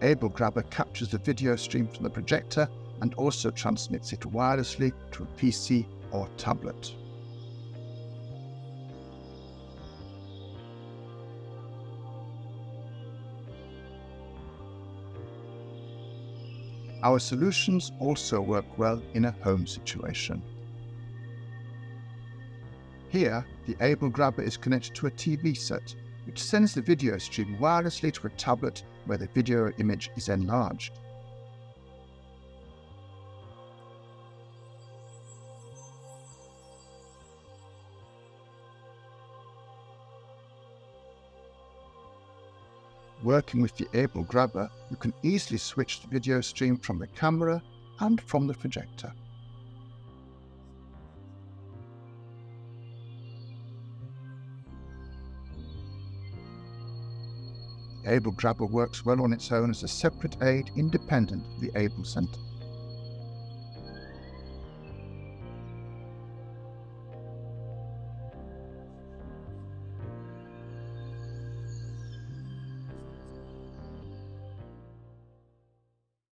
AbleGrabber captures the video stream from the projector and also transmits it wirelessly to a PC or tablet. Our solutions also work well in a home situation. Here, the AbleGrabber is connected to a TV set, which sends the video stream wirelessly to a tablet where the video image is enlarged. Working with the AbleGrabber, you can easily switch the video stream from the camera and from the projector. The AbleGrabber works well on its own as a separate aid independent of the AbleCenter.